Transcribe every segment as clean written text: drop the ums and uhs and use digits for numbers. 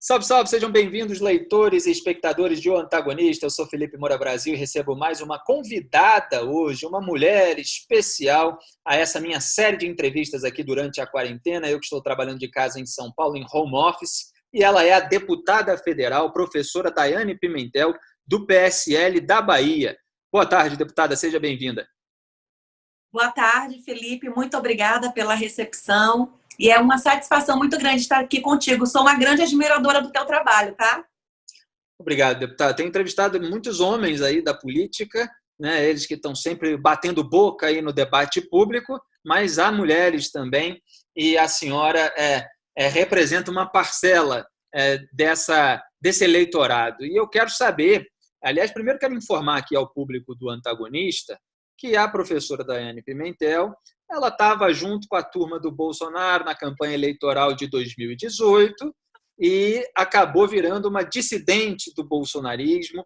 Salve, salve, sejam bem-vindos, leitores e espectadores de O Antagonista. Eu sou Felipe Moura Brasil e recebo mais uma convidada hoje, uma mulher especial a essa minha série de entrevistas aqui durante a quarentena. Eu que estou trabalhando de casa em São Paulo, em home office, e ela é a deputada federal, professora Daiane Pimentel, do PSL da Bahia. Boa tarde, deputada, seja bem-vinda. Boa tarde, Felipe. Muito obrigada pela recepção. E é uma satisfação muito grande estar aqui contigo. Sou uma grande admiradora do teu trabalho, tá? Obrigado, deputada. Tenho entrevistado muitos homens aí da política, né? Eles que estão sempre batendo boca aí no debate público, mas há mulheres também, e a senhora representa uma parcela desse eleitorado. E eu quero saber, aliás, primeiro quero informar aqui ao público do Antagonista que a professora Daiane Pimentel, ela estava junto com a turma do Bolsonaro na campanha eleitoral de 2018 e acabou virando uma dissidente do bolsonarismo,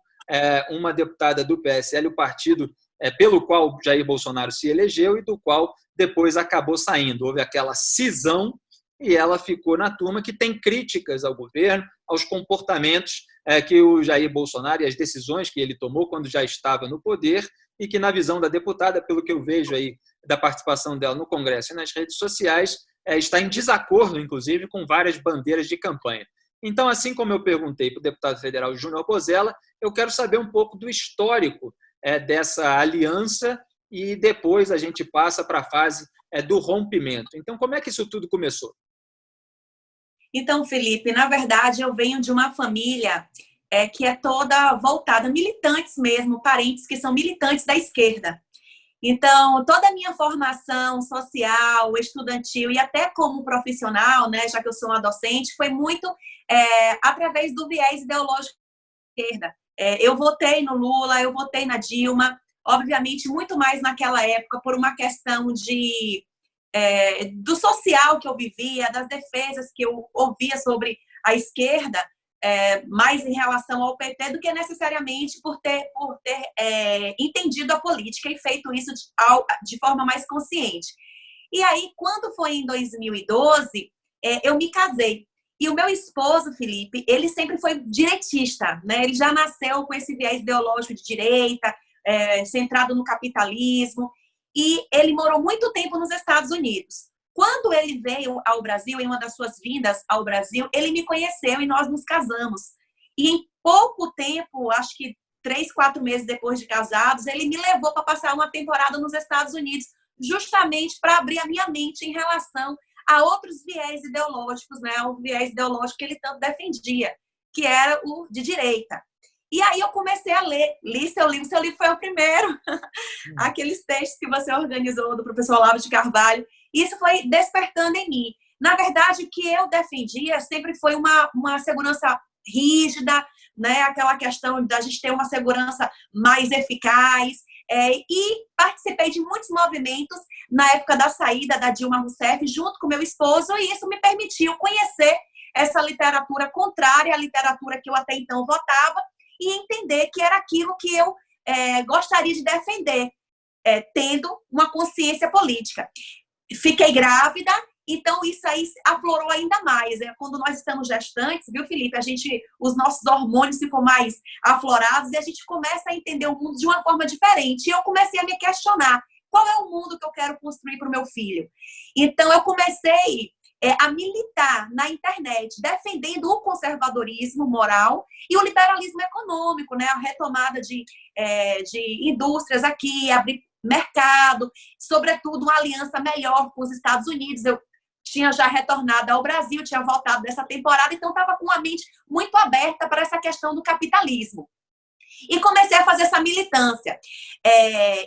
uma deputada do PSL, o partido pelo qual Jair Bolsonaro se elegeu e do qual depois acabou saindo. Houve aquela cisão e ela ficou na turma que tem críticas ao governo, aos comportamentos que o Jair Bolsonaro e as decisões que ele tomou quando já estava no poder e que, na visão da deputada, pelo que eu vejo aí da participação dela no Congresso e nas redes sociais, está em desacordo, inclusive, com várias bandeiras de campanha. Então, assim como eu perguntei para o deputado federal Júnior Bozella, eu quero saber um pouco do histórico dessa aliança e depois a gente passa para a fase do rompimento. Então, como é que isso tudo começou? Então, Felipe, na verdade, eu venho de uma família que é toda voltada, militantes mesmo, parentes que são militantes da esquerda. Então, toda a minha formação social, estudantil e até como profissional, né, já que eu sou uma docente, foi muito através do viés ideológico da esquerda. Eu votei no Lula, eu votei na Dilma, obviamente muito mais naquela época por uma questão do social que eu vivia, das defesas que eu ouvia sobre a esquerda, mais em relação ao PT do que necessariamente por ter entendido a política e feito isso de forma mais consciente. E aí, quando foi em 2012, eu me casei. E o meu esposo, Felipe, ele sempre foi direitista, né? Ele já nasceu com esse viés ideológico de direita, centrado no capitalismo, e ele morou muito tempo nos Estados Unidos. Quando ele veio ao Brasil, em uma das suas vindas ao Brasil, ele me conheceu e nós nos casamos. E em pouco tempo, acho que 3, 4 meses depois de casados, ele me levou para passar uma temporada nos Estados Unidos, justamente para abrir a minha mente em relação a outros viés ideológicos, né? O viés ideológico que ele tanto defendia, que era o de direita. E aí eu comecei a li seu livro foi o primeiro, aqueles textos que você organizou do professor Olavo de Carvalho. Isso foi despertando em mim. Na verdade, o que eu defendia sempre foi uma segurança rígida, né? Aquela questão da gente ter uma segurança mais eficaz. E participei de muitos movimentos na época da saída da Dilma Rousseff, junto com meu esposo, e isso me permitiu conhecer essa literatura contrária à literatura que eu até então votava e entender que era aquilo que eu gostaria de defender, tendo uma consciência política. Fiquei grávida, então isso aí aflorou ainda mais. Quando nós estamos gestantes, viu, Felipe? Os nossos hormônios ficam mais aflorados e a gente começa a entender o mundo de uma forma diferente. E eu comecei a me questionar, qual é o mundo que eu quero construir para o meu filho? Então eu comecei a militar na internet, defendendo o conservadorismo moral e o liberalismo econômico, né? A retomada de indústrias aqui, abrir mercado, sobretudo uma aliança melhor com os Estados Unidos. Eu tinha já retornado ao Brasil, tinha voltado dessa temporada, então estava com a mente muito aberta para essa questão do capitalismo. E comecei a fazer essa militância.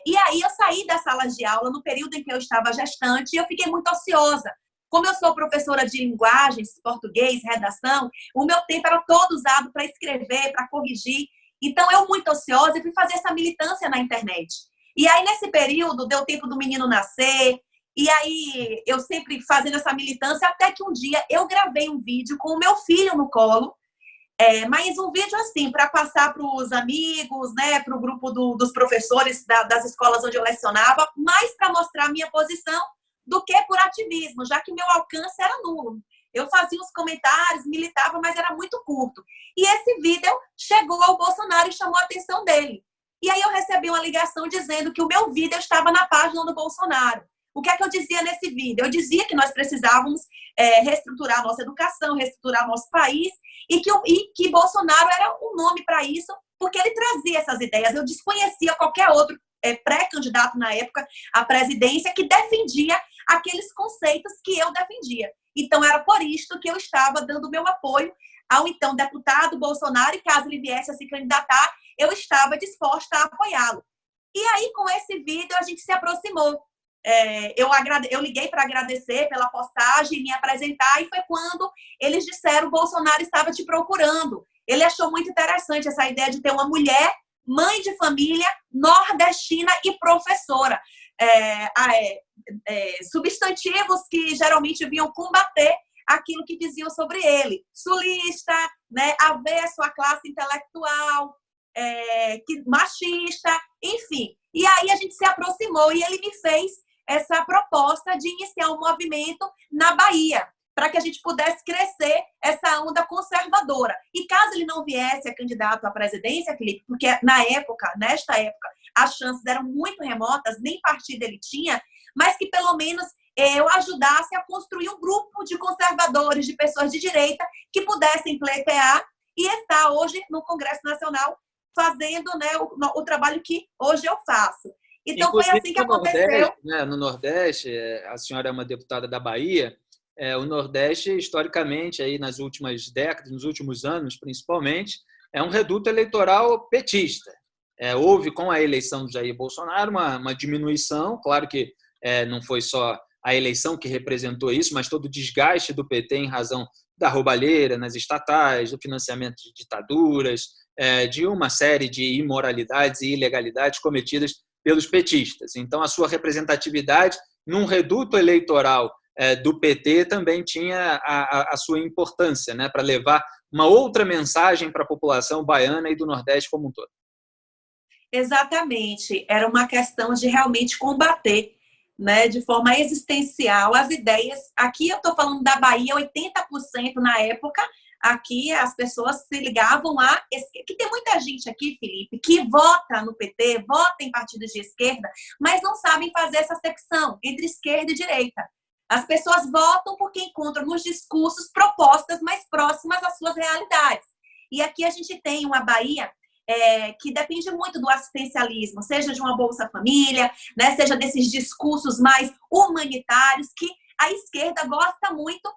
E aí eu saí da sala de aula no período em que eu estava gestante e eu fiquei muito ociosa. Como eu sou professora de linguagens, português, redação, o meu tempo era todo usado para escrever, para corrigir. Então, eu, muito ociosa, fui fazer essa militância na internet. E aí, nesse período, deu tempo do menino nascer. E aí, eu sempre fazendo essa militância, até que um dia eu gravei um vídeo com o meu filho no colo. Mas um vídeo assim, para passar para os amigos, né, para o grupo dos professores das escolas onde eu lecionava, mais para mostrar a minha posição do que por ativismo, já que meu alcance era nulo. Eu fazia uns comentários, militava, mas era muito curto. E esse vídeo chegou ao Bolsonaro e chamou a atenção dele. E aí eu recebi uma ligação dizendo que o meu vídeo estava na página do Bolsonaro. O que é que eu dizia nesse vídeo? Eu dizia que nós precisávamos reestruturar a nossa educação, reestruturar nosso país, e que Bolsonaro era um nome para isso, porque ele trazia essas ideias. Eu desconhecia qualquer outro pré-candidato na época à presidência que defendia aqueles conceitos que eu defendia. Então, era por isto que eu estava dando meu apoio ao então deputado Bolsonaro, e caso ele viesse a se candidatar, eu estava disposta a apoiá-lo. E aí, com esse vídeo, a gente se aproximou. Eu liguei para agradecer pela postagem, me apresentar, e foi quando eles disseram: o Bolsonaro estava te procurando. Ele achou muito interessante essa ideia de ter uma mulher, mãe de família, nordestina e professora. Substantivos que geralmente vinham combater aquilo que diziam sobre ele. Sulista, né, avesso à classe intelectual, machista, enfim. E aí a gente se aproximou e ele me fez essa proposta de iniciar um movimento na Bahia, para que a gente pudesse crescer essa onda conservadora. E caso ele não viesse a candidato à presidência, Felipe, porque nesta época, as chances eram muito remotas, nem partido ele tinha, mas que pelo menos eu ajudasse a construir um grupo de conservadores, de pessoas de direita, que pudessem pleitear e estar hoje no Congresso Nacional fazendo, né, o trabalho que hoje eu faço. Então, inclusive, foi assim que aconteceu. No Nordeste, a senhora é uma deputada da Bahia. O Nordeste, historicamente, aí nas últimas décadas, nos últimos anos, principalmente, é um reduto eleitoral petista. Houve, com a eleição do Jair Bolsonaro, uma diminuição. Claro que não foi só a eleição que representou isso, mas todo o desgaste do PT em razão da roubalheira nas estatais, do financiamento de ditaduras, de uma série de imoralidades e ilegalidades cometidas pelos petistas. Então, a sua representatividade num reduto eleitoral do PT também tinha a sua importância, né, para levar uma outra mensagem para a população baiana e do Nordeste como um todo. Exatamente. Era uma questão de realmente combater, né, de forma existencial as ideias. Aqui eu estou falando da Bahia, 80% na época. Aqui as pessoas se ligavam que tem muita gente aqui, Felipe, que vota no PT, vota em partidos de esquerda, mas não sabem fazer essa secção entre esquerda e direita. As pessoas votam porque encontram nos discursos propostas mais próximas às suas realidades. E aqui a gente tem uma Bahia que depende muito do assistencialismo, seja de uma Bolsa Família, né, seja desses discursos mais humanitários, que a esquerda gosta muito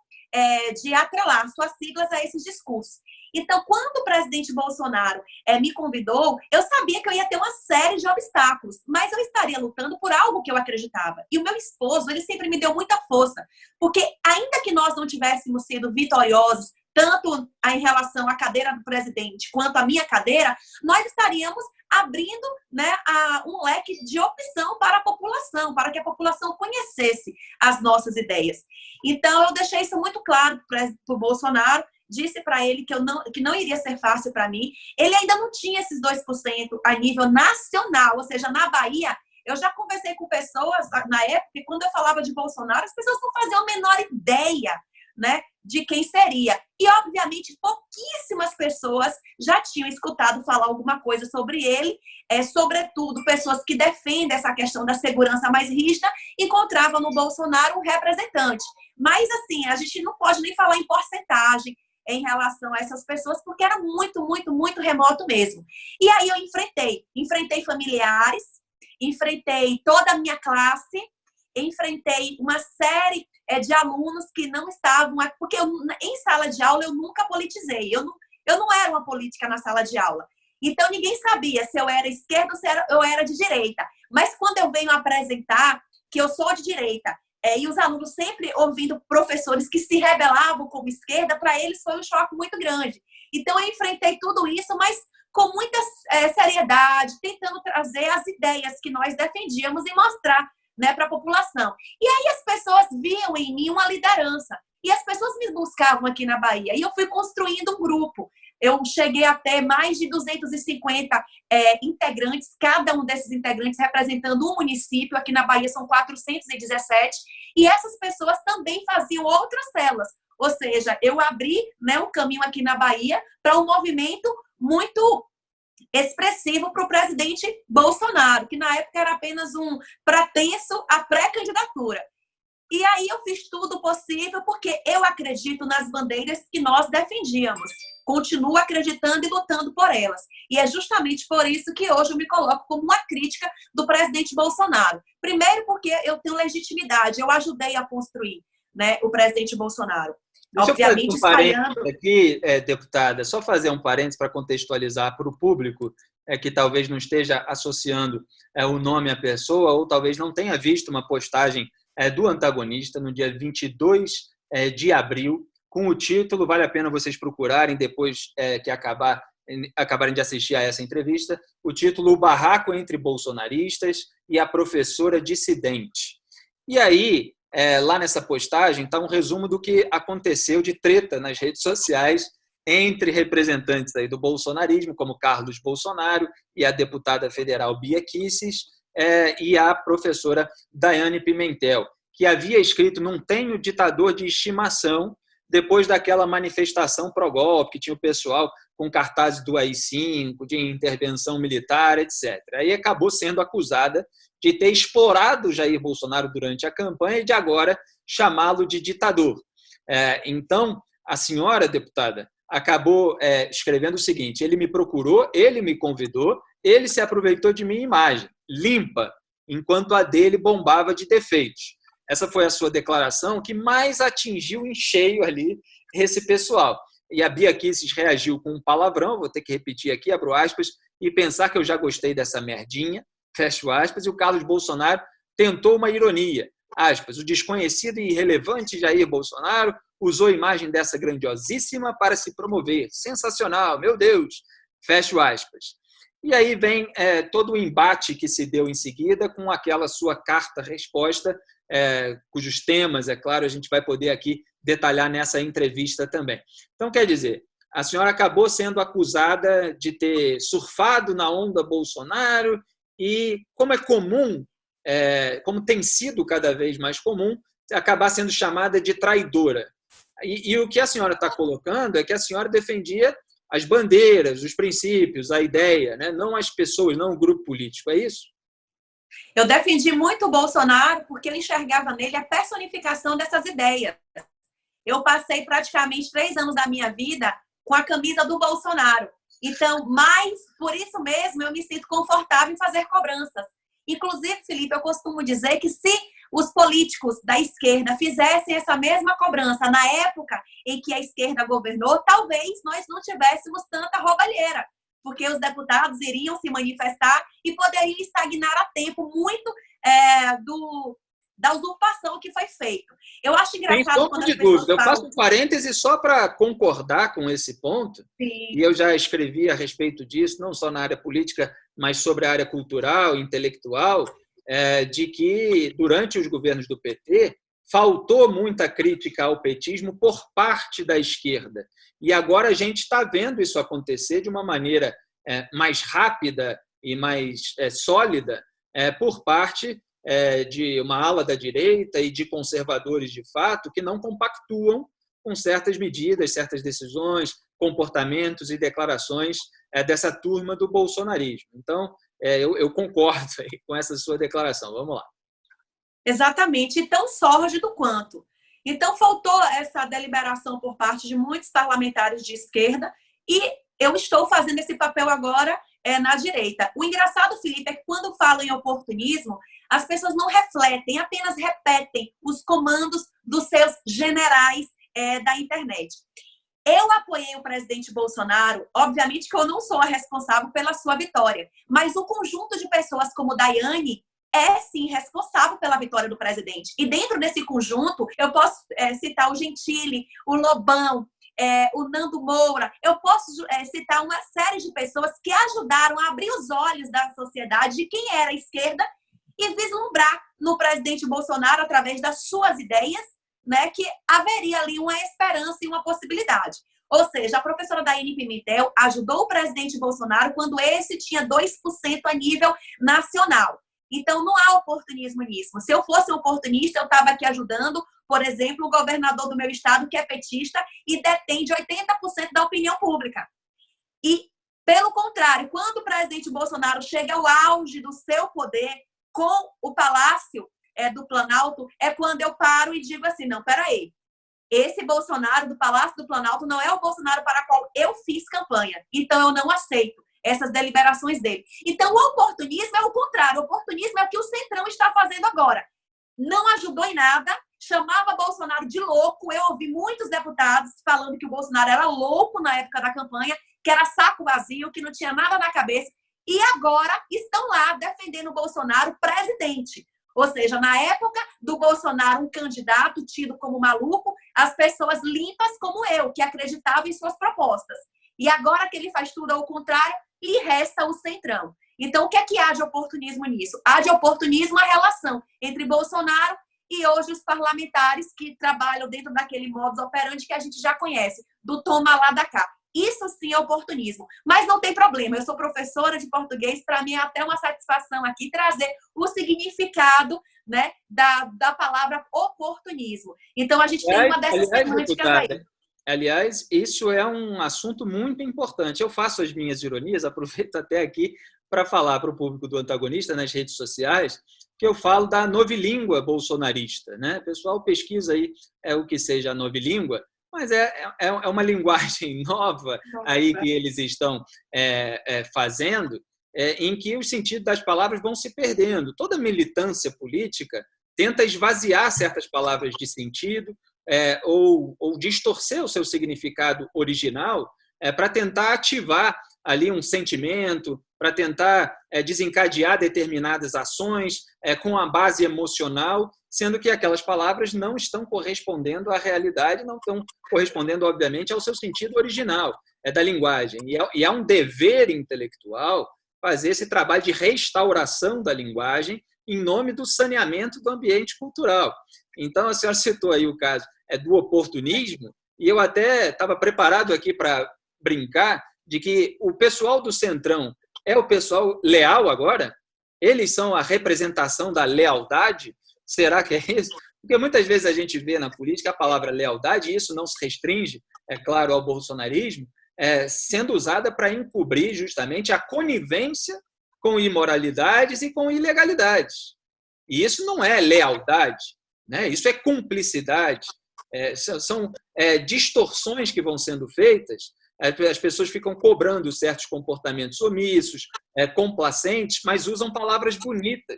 de atrelar suas siglas a esses discursos. Então, quando o presidente Bolsonaro me convidou, eu sabia que eu ia ter uma série de obstáculos, mas eu estaria lutando por algo que eu acreditava. E o meu esposo, ele sempre me deu muita força, porque ainda que nós não tivéssemos sido vitoriosos, tanto em relação à cadeira do presidente quanto à minha cadeira, nós estaríamos abrindo, né, um leque de opção para a população, para que a população conhecesse as nossas ideias. Então, eu deixei isso muito claro para o Bolsonaro, disse para ele que não iria ser fácil para mim. Ele ainda não tinha esses 2% a nível nacional, ou seja, na Bahia. Eu já conversei com pessoas na época, e quando eu falava de Bolsonaro, as pessoas não faziam a menor ideia, né, de quem seria. E, obviamente, pouquíssimas pessoas já tinham escutado falar alguma coisa sobre ele, sobretudo pessoas que defendem essa questão da segurança mais rígida, encontravam no Bolsonaro um representante. Mas, assim, a gente não pode nem falar em porcentagem em relação a essas pessoas, porque era muito, muito, muito remoto mesmo. E aí eu enfrentei familiares, enfrentei toda a minha classe, enfrentei uma série de alunos que não estavam... Porque em sala de aula eu nunca politizei. Eu não era uma política na sala de aula. Então ninguém sabia se eu era esquerda ou se eu era de direita. Mas quando eu venho apresentar que eu sou de direita, e os alunos sempre ouvindo professores que se rebelavam como esquerda, para eles foi um choque muito grande. Então eu enfrentei tudo isso, mas com muita seriedade, tentando trazer as ideias que nós defendíamos e mostrar, né, para a população. E aí as pessoas viam em mim uma liderança. E as pessoas me buscavam aqui na Bahia. E eu fui construindo um grupo. Eu cheguei a ter mais de 250 integrantes, cada um desses integrantes representando um município. Aqui na Bahia são 417. E essas pessoas também faziam outras células. Ou seja, eu abri, né, um caminho aqui na Bahia para um movimento muito expressivo para o presidente Bolsonaro, que na época era apenas um pretenso à pré-candidatura. E aí eu fiz tudo possível porque eu acredito nas bandeiras que nós defendíamos. Continuo acreditando e lutando por elas. E é justamente por isso que hoje eu me coloco como uma crítica do presidente Bolsonaro. Primeiro porque eu tenho legitimidade, eu ajudei a construir, né, o presidente Bolsonaro. Deixa Obviamente, eu fazer um parênteses aqui, deputada, só fazer um parênteses para contextualizar para o público que talvez não esteja associando o nome à pessoa ou talvez não tenha visto uma postagem do antagonista no dia 22 de abril, com o título, vale a pena vocês procurarem depois que acabarem de assistir a essa entrevista, o título O Barraco entre Bolsonaristas e a Professora Dissidente. E aí, lá nessa postagem, está um resumo do que aconteceu de treta nas redes sociais entre representantes aí do bolsonarismo, como Carlos Bolsonaro e a deputada federal Bia Kicis, e a professora Daiane Pimentel, que havia escrito "Não tenho ditador de estimação", depois daquela manifestação pró-golpe, que tinha o pessoal com cartazes do AI-5, de intervenção militar, etc. Aí acabou sendo acusada de ter explorado Jair Bolsonaro durante a campanha e de agora chamá-lo de ditador. Então, a senhora deputada acabou escrevendo o seguinte: ele me procurou, ele me convidou, ele se aproveitou de minha imagem, limpa, enquanto a dele bombava de defeitos. Essa foi a sua declaração que mais atingiu em cheio ali esse pessoal. E a Bia Kicis reagiu com um palavrão, vou ter que repetir aqui, abro aspas, e pensar que eu já gostei dessa merdinha, fecho aspas, e o Carlos Bolsonaro tentou uma ironia, aspas, o desconhecido e irrelevante Jair Bolsonaro usou a imagem dessa grandiosíssima para se promover, sensacional, meu Deus, fecho aspas. E aí vem todo o embate que se deu em seguida com aquela sua carta-resposta, cujos temas, é claro, a gente vai poder aqui detalhar nessa entrevista também. Então, quer dizer, a senhora acabou sendo acusada de ter surfado na onda Bolsonaro e, como é comum, como tem sido cada vez mais comum, acabar sendo chamada de traidora. E o que a senhora está colocando é que a senhora defendia as bandeiras, os princípios, a ideia, né? Não as pessoas, não o grupo político, é isso? Eu defendi muito o Bolsonaro porque eu enxergava nele a personificação dessas ideias. Eu passei praticamente 3 anos da minha vida com a camisa do Bolsonaro. Então, mas por isso mesmo eu me sinto confortável em fazer cobranças. Inclusive, Felipe, eu costumo dizer que se os políticos da esquerda fizessem essa mesma cobrança na época em que a esquerda governou, talvez nós não tivéssemos tanta roubalheira, porque os deputados iriam se manifestar e poderiam estagnar a tempo muito da usurpação que foi feita. Eu acho engraçado quando as pessoas falam... Eu faço um parêntese só para concordar com esse ponto. Sim. E eu já escrevi a respeito disso, não só na área política, mas sobre a área cultural, intelectual, de que durante os governos do PT faltou muita crítica ao petismo por parte da esquerda. E agora a gente está vendo isso acontecer de uma maneira mais rápida e mais sólida por parte de uma ala da direita e de conservadores de fato que não compactuam com certas medidas, certas decisões, comportamentos e declarações dessa turma do bolsonarismo. Então, eu concordo aí com essa sua declaração. Vamos lá. Exatamente, e tão sórdido quanto. Então, faltou essa deliberação por parte de muitos parlamentares de esquerda e eu estou fazendo esse papel agora na direita. O engraçado, Felipe, é que quando falam em oportunismo, as pessoas não refletem, apenas repetem os comandos dos seus generais da internet. Eu apoiei o presidente Bolsonaro, obviamente que eu não sou a responsável pela sua vitória, mas o conjunto de pessoas como Daiane é sim responsável pela vitória do presidente. E dentro desse conjunto, eu posso citar o Gentili, o Lobão, o Nando Moura, eu posso citar uma série de pessoas que ajudaram a abrir os olhos da sociedade de quem era a esquerda e vislumbrar no presidente Bolsonaro, através das suas ideias, né, que haveria ali uma esperança e uma possibilidade. Ou seja, a professora Daiane Pimentel ajudou o presidente Bolsonaro quando esse tinha 2% a nível nacional. Então, não há oportunismo nisso. Se eu fosse um oportunista, eu estava aqui ajudando, por exemplo, o governador do meu estado, que é petista e detém de 80% da opinião pública. E, pelo contrário, quando o presidente Bolsonaro chega ao auge do seu poder com o Palácio do Planalto, é quando eu paro e digo assim, não, peraí, esse Bolsonaro do Palácio do Planalto não é o Bolsonaro para o qual eu fiz campanha. Então, eu não aceito essas deliberações dele. Então, o oportunismo é o contrário. O oportunismo é o que o Centrão está fazendo agora. Não ajudou em nada, chamava Bolsonaro de louco. Eu ouvi muitos deputados falando que o Bolsonaro era louco na época da campanha, que era saco vazio, que não tinha nada na cabeça. E agora estão lá defendendo o Bolsonaro presidente. Ou seja, na época do Bolsonaro, um candidato tido como maluco, as pessoas limpas como eu, que acreditavam em suas propostas. E agora que ele faz tudo ao contrário, lhe resta o Centrão. Então, o que é que há de oportunismo nisso? Há de oportunismo a relação entre Bolsonaro e hoje os parlamentares que trabalham dentro daquele modus operandi que a gente já conhece, do toma lá da cá. Isso sim é oportunismo. Mas não tem problema, eu sou professora de português, para mim é até uma satisfação aqui trazer o significado, né, da palavra oportunismo. Então, a gente tem uma dessas semânticas aí. Aliás, isso é um assunto muito importante. Eu faço as minhas ironias, aproveito até aqui para falar para o público do Antagonista nas redes sociais, que eu falo da novilíngua bolsonarista, né? O pessoal pesquisa aí o que seja a novilíngua, mas é uma linguagem nova aí que eles estão fazendo, em que o sentido das palavras vão se perdendo. Toda militância política tenta esvaziar certas palavras de sentido, ou distorcer o seu significado original para tentar ativar ali um sentimento, para tentar desencadear determinadas ações com a base emocional, sendo que aquelas palavras não estão correspondendo à realidade, não estão correspondendo, obviamente, ao seu sentido original da linguagem. E é um dever intelectual fazer esse trabalho de restauração da linguagem em nome do saneamento do ambiente cultural. Então, a senhora citou aí o caso do oportunismo, e eu até estava preparado aqui para brincar de que o pessoal do Centrão é o pessoal leal agora? Eles são a representação da lealdade? Será que é isso? Porque muitas vezes a gente vê na política a palavra lealdade, e isso não se restringe, é claro, ao bolsonarismo, sendo usada para encobrir justamente a conivência com imoralidades e com ilegalidades. E isso não é lealdade, né? Isso é cumplicidade. São distorções que vão sendo feitas. As pessoas ficam cobrando certos comportamentos omissos, complacentes, mas usam palavras bonitas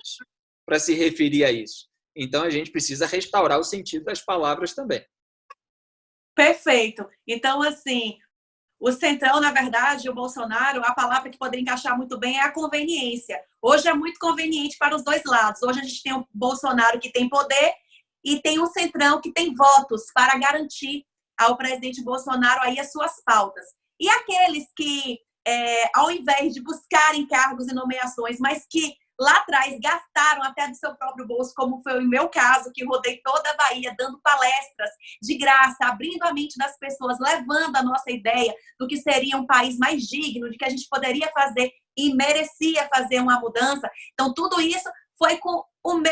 para se referir a isso. Então, a gente precisa restaurar o sentido das palavras também. Perfeito. Então, assim, o Centrão, na verdade, o Bolsonaro, a palavra que poderia encaixar muito bem é a conveniência. Hoje é muito conveniente para os dois lados. Hoje a gente tem o Bolsonaro que tem poder e tem o Centrão que tem votos para garantir ao presidente Bolsonaro aí as suas pautas. E aqueles que, ao invés de buscarem cargos e nomeações, mas que lá atrás gastaram até do seu próprio bolso, como foi o meu caso, que rodei toda a Bahia dando palestras de graça, abrindo a mente das pessoas, levando a nossa ideia do que seria um país mais digno, de que a gente poderia fazer e merecia fazer uma mudança. Então, tudo isso foi com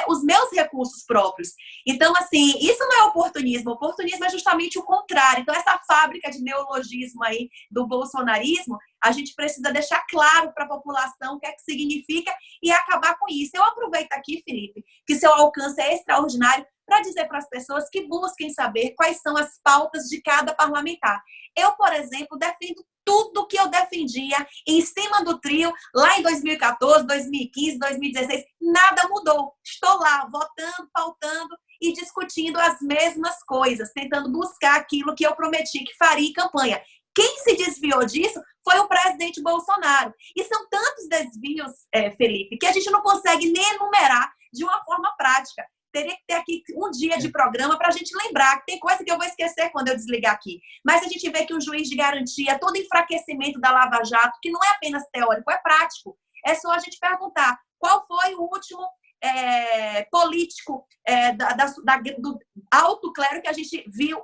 os meus recursos próprios. Então, assim, isso não é oportunismo. O oportunismo é justamente o contrário. Então, essa fábrica de neologismo aí do bolsonarismo, a gente precisa deixar claro para a população o que é que significa e acabar com isso. Eu aproveito aqui, Felipe, que seu alcance é extraordinário para dizer para as pessoas que busquem saber quais são as pautas de cada parlamentar. Eu, por exemplo, defendo tudo que eu defendia em cima do trio lá em 2014, 2015, 2016. Nada mudou. Estou lá votando, pautando e discutindo as mesmas coisas, tentando buscar aquilo que eu prometi que faria em campanha. Quem se desviou disso foi o presidente Bolsonaro. E são tantos desvios, Felipe, que a gente não consegue nem enumerar de uma forma prática. Teria que ter aqui um dia de programa para a gente lembrar, que tem coisa que eu vou esquecer quando eu desligar aqui. Mas a gente vê que o juiz de garantia, todo enfraquecimento da Lava Jato, que não é apenas teórico, é prático. É só a gente perguntar qual foi o último político do alto clero que a gente viu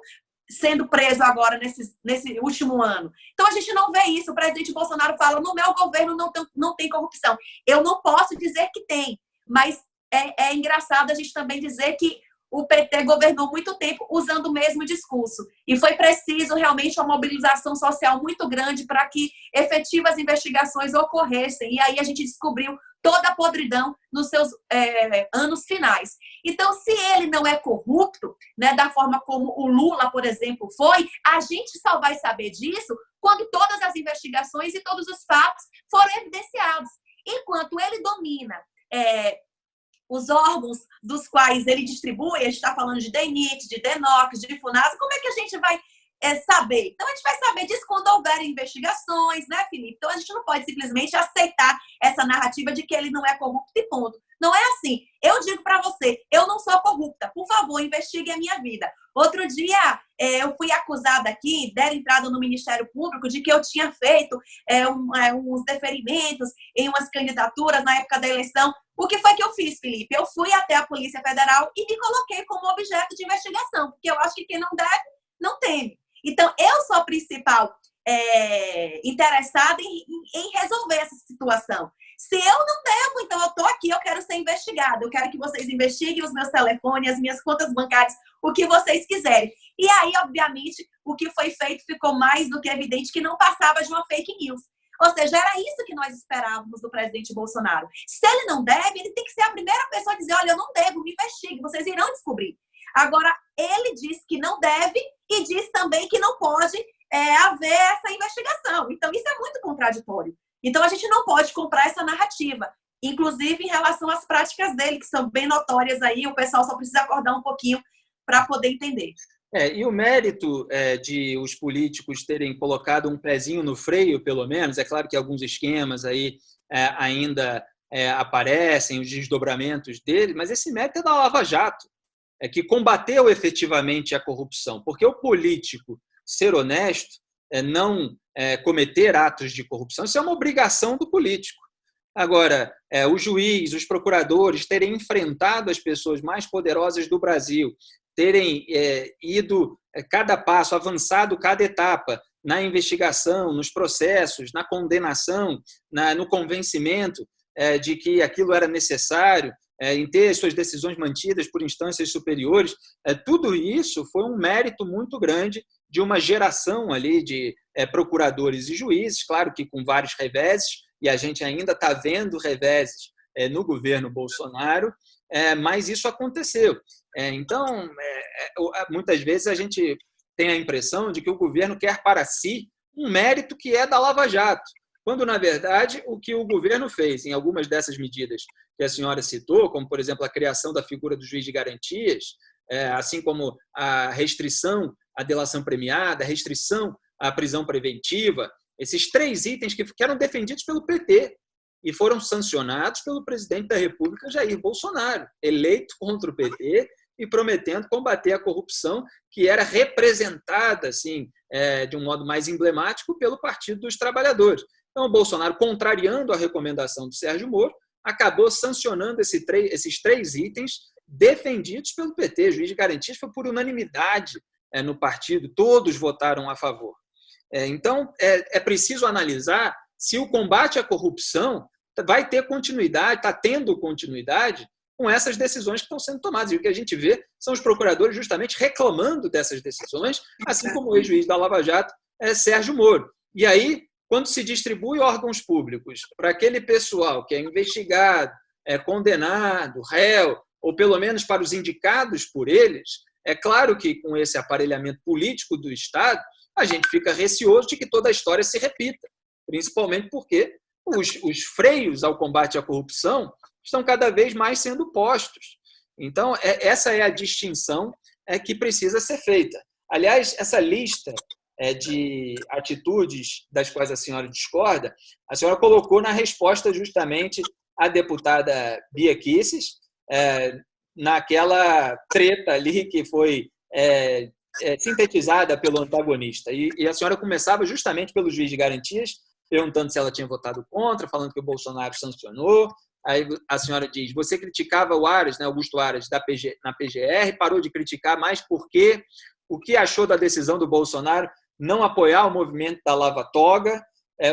sendo preso agora nesse último ano. Então, a gente não vê isso. O presidente Bolsonaro fala, no meu governo não tem corrupção. Eu não posso dizer que tem. mas é engraçado a gente também dizer que o PT governou muito tempo usando o mesmo discurso. E foi preciso realmente uma mobilização social muito grande para que efetivas investigações ocorressem. E aí a gente descobriu toda a podridão nos seus anos finais. Então, se ele não é corrupto, né, da forma como o Lula, por exemplo, foi, a gente só vai saber disso quando todas as investigações e todos os fatos forem evidenciados. Enquanto ele domina os órgãos dos quais ele distribui, a gente está falando de DENIT, de DENOX, de FUNASA, como é que a gente vai saber? Então, a gente vai saber disso quando houver investigações, né, Felipe? Então, a gente não pode simplesmente aceitar essa narrativa de que ele não é corrupto e ponto. Não é assim. Eu digo para você, eu não sou corrupta. Por favor, investigue a minha vida. Outro dia, eu fui acusada aqui, deram entrada no Ministério Público, de que eu tinha feito uns deferimentos em umas candidaturas na época da eleição. O que foi que eu fiz, Felipe? Eu fui até a Polícia Federal e me coloquei como objeto de investigação, porque eu acho que quem não deve, não teme. Então, eu sou a principal interessada em resolver essa situação. Se eu não devo, então eu estou aqui, eu quero ser investigada. Eu quero que vocês investiguem os meus telefones, as minhas contas bancárias, o que vocês quiserem. E aí, obviamente, o que foi feito ficou mais do que evidente que não passava de uma fake news. Ou seja, era isso que nós esperávamos do presidente Bolsonaro. Se ele não deve, ele tem que ser a primeira pessoa a dizer, olha, eu não devo, me investigue, vocês irão descobrir. Agora, ele diz que não deve e diz também que não pode haver essa investigação. Então, isso é muito contraditório. Então, a gente não pode comprar essa narrativa, inclusive em relação às práticas dele, que são bem notórias aí, o pessoal só precisa acordar um pouquinho para poder entender. E o mérito de os políticos terem colocado um pezinho no freio, pelo menos, é claro que alguns esquemas aí ainda aparecem, os desdobramentos dele, mas esse mérito é da Lava Jato, que combateu efetivamente a corrupção, porque o político ser honesto, não cometer atos de corrupção, isso é uma obrigação do político. Agora, o juiz, os procuradores terem enfrentado as pessoas mais poderosas do Brasil, terem ido cada passo, avançado cada etapa na investigação, nos processos, na condenação, no convencimento de que aquilo era necessário, em ter suas decisões mantidas por instâncias superiores, tudo isso foi um mérito muito grande de uma geração ali de procuradores e juízes, claro que com vários reveses, e a gente ainda está vendo reveses no governo Bolsonaro, mas isso aconteceu. Então, muitas vezes a gente tem a impressão de que o governo quer para si um mérito que é da Lava Jato, quando, na verdade, o que o governo fez em algumas dessas medidas que a senhora citou, como, por exemplo, a criação da figura do juiz de garantias, assim como a restrição à delação premiada, a restrição à prisão preventiva, esses 3 itens que eram defendidos pelo PT e foram sancionados pelo presidente da República, Jair Bolsonaro, eleito contra o PT e prometendo combater a corrupção que era representada assim, de um modo mais emblemático pelo Partido dos Trabalhadores. Então, o Bolsonaro, contrariando a recomendação do Sérgio Moro, acabou sancionando esses 3 itens defendidos pelo PT. O juiz de garantias foi por unanimidade no partido, todos votaram a favor. Então, é preciso analisar se o combate à corrupção vai ter continuidade, está tendo continuidade com essas decisões que estão sendo tomadas. E o que a gente vê são os procuradores justamente reclamando dessas decisões, assim como o ex-juiz da Lava Jato, Sérgio Moro. E aí, quando se distribui órgãos públicos para aquele pessoal que é investigado, condenado, réu, ou pelo menos para os indicados por eles, é claro que com esse aparelhamento político do Estado, a gente fica receoso de que toda a história se repita, principalmente porque os freios ao combate à corrupção estão cada vez mais sendo postos. Então, essa é a distinção que precisa ser feita. Aliás, essa lista de atitudes das quais a senhora discorda, a senhora colocou na resposta justamente à deputada Bia Kicis, naquela treta ali que foi sintetizada pelo antagonista. E a senhora começava justamente pelo juiz de garantias, perguntando se ela tinha votado contra, falando que o Bolsonaro sancionou. Aí a senhora diz, você criticava o Aras, né, Augusto Aras, na PGR, parou de criticar mais porque o que achou da decisão do Bolsonaro não apoiar o movimento da Lava Toga,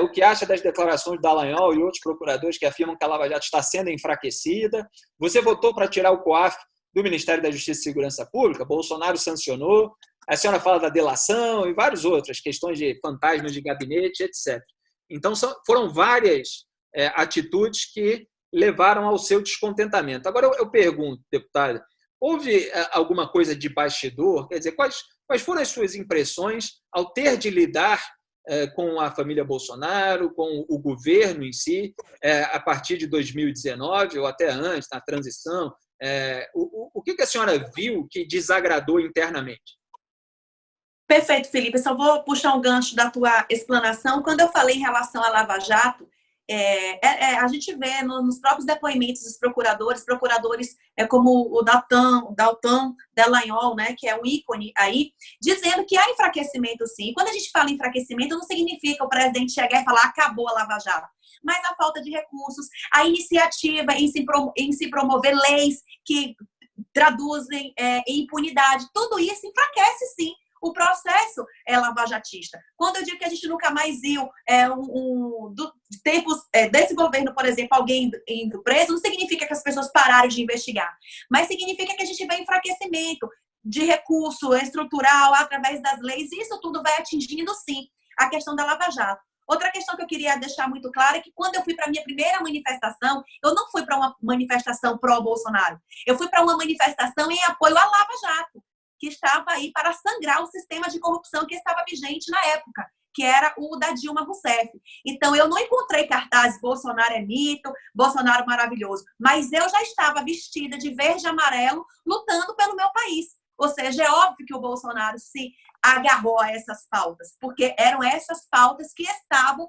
o que acha das declarações do Dallagnol e outros procuradores que afirmam que a Lava Jato está sendo enfraquecida. Você votou para tirar o COAF do Ministério da Justiça e Segurança Pública, Bolsonaro sancionou. A senhora fala da delação e várias outras questões de fantasmas de gabinete, etc. Então, foram várias atitudes que levaram ao seu descontentamento. Agora, eu pergunto, deputada, houve alguma coisa de bastidor? Quer dizer, quais foram as suas impressões ao ter de lidar com a família Bolsonaro, com o governo em si, a partir de 2019 ou até antes, na transição? O que a senhora viu que desagradou internamente? Perfeito, Felipe. Eu só vou puxar um gancho da tua explanação. Quando eu falei em relação à Lava Jato, a gente vê nos próprios depoimentos dos procuradores como o Dalton Dallagnol, né, que é um ícone aí, dizendo que há enfraquecimento sim. Quando a gente fala em enfraquecimento, não significa o presidente chegar e falar acabou a Lava Jato, mas a falta de recursos, a iniciativa em se promover leis que traduzem em impunidade, tudo isso enfraquece sim o processo lavajatista. Quando eu digo que a gente nunca mais viu de tempos desse governo, por exemplo, alguém indo preso, não significa que as pessoas pararam de investigar, mas significa que a gente vê enfraquecimento de recurso estrutural através das leis, e isso tudo vai atingindo, sim, a questão da Lava Jato. Outra questão que eu queria deixar muito clara é que quando eu fui para a minha primeira manifestação, eu não fui para uma manifestação pró-Bolsonaro, eu fui para uma manifestação em apoio à Lava Jato, que estava aí para sangrar o sistema de corrupção que estava vigente na época, que era o da Dilma Rousseff. Então, eu não encontrei cartazes Bolsonaro é mito, Bolsonaro maravilhoso, mas eu já estava vestida de verde e amarelo lutando pelo meu país. Ou seja, é óbvio que o Bolsonaro se agarrou a essas pautas, porque eram essas pautas que estavam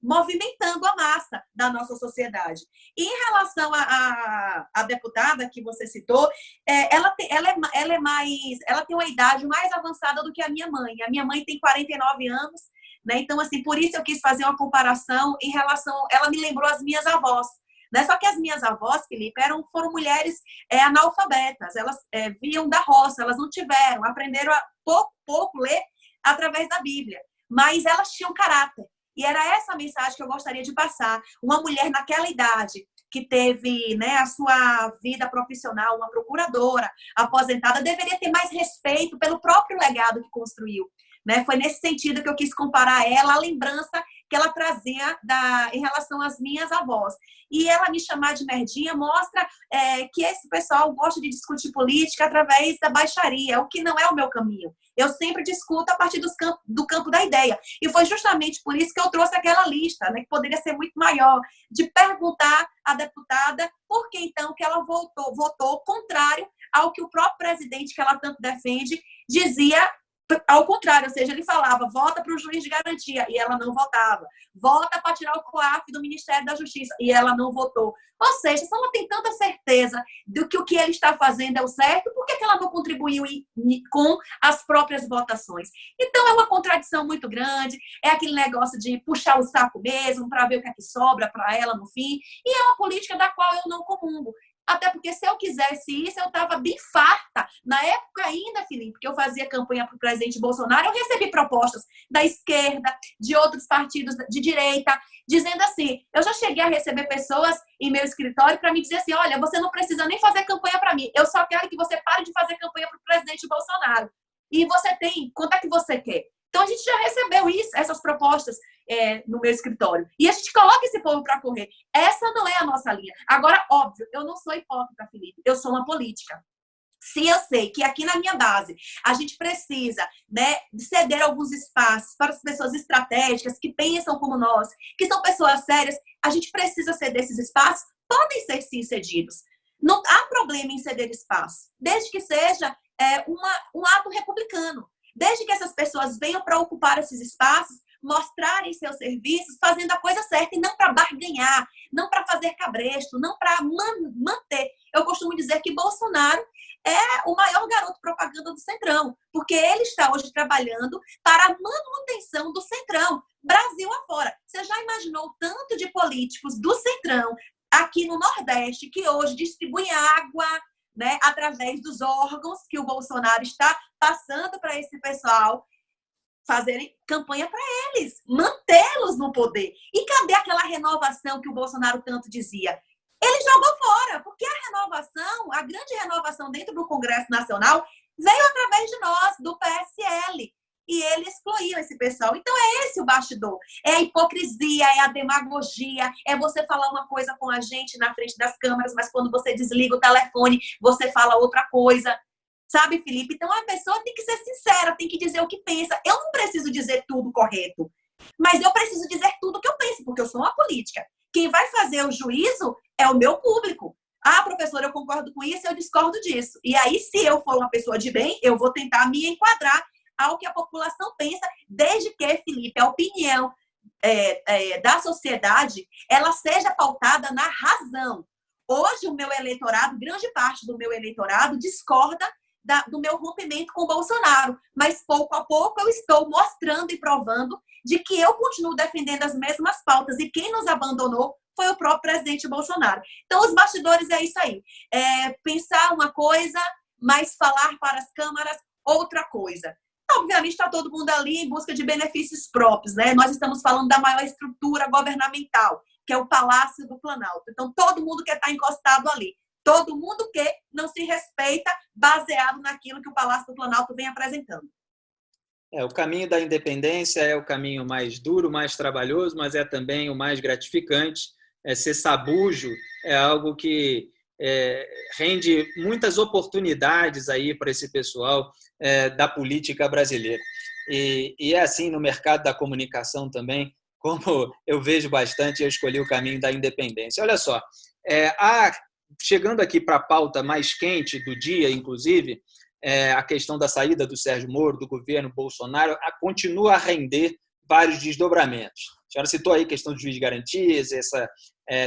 movimentando a massa da nossa sociedade. E em relação à deputada que você citou, ela tem uma idade mais avançada do que a minha mãe. A minha mãe tem 49 anos, né? Então, assim, por isso eu quis fazer uma comparação em relação... Ela me lembrou as minhas avós. Né? Só que as minhas avós, Felipe, foram mulheres analfabetas. Elas vinham da roça, elas não tiveram, aprenderam a pouco ler através da Bíblia. Mas elas tinham caráter. E era essa a mensagem que eu gostaria de passar. Uma mulher naquela idade, que teve, né, a sua vida profissional, uma procuradora aposentada, deveria ter mais respeito pelo próprio legado que construiu. Né? Foi nesse sentido que eu quis comparar ela, a lembrança que ela trazia em relação às minhas avós. E ela me chamar de merdinha mostra que esse pessoal gosta de discutir política através da baixaria, o que não é o meu caminho. Eu sempre discuto a partir do campo da ideia. E foi justamente por isso que eu trouxe aquela lista, né, que poderia ser muito maior, de perguntar à deputada por que então que ela votou contrário ao que o próprio presidente, que ela tanto defende, dizia. Ao contrário, ou seja, ele falava, vota para o juiz de garantia, e ela não votava. Vota para tirar o COAF do Ministério da Justiça, e ela não votou. Ou seja, se ela tem tanta certeza do que o que ele está fazendo é o certo, por que ela não contribuiu com as próprias votações? Então, é uma contradição muito grande, é aquele negócio de puxar o saco mesmo, para ver o que é que sobra para ela no fim, e é uma política da qual eu não comungo. Até porque se eu quisesse isso, eu estava bem farta. Na época ainda, Felipe, que eu fazia campanha para o presidente Bolsonaro, eu recebi propostas da esquerda, de outros partidos de direita, dizendo assim, eu já cheguei a receber pessoas em meu escritório para me dizer assim, olha, você não precisa nem fazer campanha para mim, eu só quero que você pare de fazer campanha para o presidente Bolsonaro. E você tem, quanto é que você quer? Então, a gente já recebeu essas propostas no meu escritório. E a gente coloca esse povo para correr. Essa não é a nossa linha. Agora, óbvio, eu não sou hipócrita, Felipe. Eu sou uma política. Se eu sei que aqui na minha base a gente precisa, né, ceder alguns espaços para as pessoas estratégicas que pensam como nós, que são pessoas sérias, a gente precisa ceder esses espaços, podem ser sim cedidos. Não há problema em ceder espaço, desde que seja um ato republicano. Desde que essas pessoas venham para ocupar esses espaços, mostrarem seus serviços, fazendo a coisa certa e não para barganhar, não para fazer cabresto, não para manter. Eu costumo dizer que Bolsonaro é o maior garoto propaganda do Centrão, porque ele está hoje trabalhando para a manutenção do Centrão, Brasil afora. Você já imaginou o tanto de políticos do Centrão aqui no Nordeste que hoje distribuem água, né, através dos órgãos que o Bolsonaro está passando para esse pessoal fazerem campanha para eles, mantê-los poder. E cadê aquela renovação que o Bolsonaro tanto dizia? Ele jogou fora, porque a renovação, a grande renovação dentro do Congresso Nacional veio através de nós, do PSL. E ele excluiu esse pessoal. Então é esse o bastidor. É a hipocrisia, é a demagogia, é você falar uma coisa com a gente na frente das câmeras, mas quando você desliga o telefone, você fala outra coisa. Sabe, Felipe? Então a pessoa tem que ser sincera, tem que dizer o que pensa. Eu não preciso dizer tudo correto, mas eu preciso dizer tudo o que eu penso, porque eu sou uma política. Quem vai fazer o juízo é o meu público. Ah, professora, eu concordo com isso, eu discordo disso. E aí, se eu for uma pessoa de bem, eu vou tentar me enquadrar ao que a população pensa, desde que, Felipe, a opinião da sociedade, ela seja pautada na razão. Hoje, o meu eleitorado, grande parte do meu eleitorado, discorda do meu rompimento com o Bolsonaro, mas pouco a pouco eu estou mostrando e provando de que eu continuo defendendo as mesmas pautas e quem nos abandonou foi o próprio presidente Bolsonaro. Então, os bastidores é isso aí. Pensar uma coisa, mas falar para as câmaras outra coisa. Obviamente, está todo mundo ali em busca de benefícios próprios, né? Nós estamos falando da maior estrutura governamental, que é o Palácio do Planalto. Então, todo mundo quer estar encostado ali. Todo mundo que não se respeita baseado naquilo que o Palácio do Planalto vem apresentando. O caminho da independência é o caminho mais duro, mais trabalhoso, mas é também o mais gratificante. Ser sabujo é algo que rende muitas oportunidades aí para esse pessoal da política brasileira. E é assim no mercado da comunicação também, como eu vejo bastante, eu escolhi o caminho da independência. Olha só, chegando aqui para a pauta mais quente do dia, inclusive, a questão da saída do Sérgio Moro, do governo Bolsonaro, continua a render vários desdobramentos. A senhora citou aí a questão do juiz de garantias, essa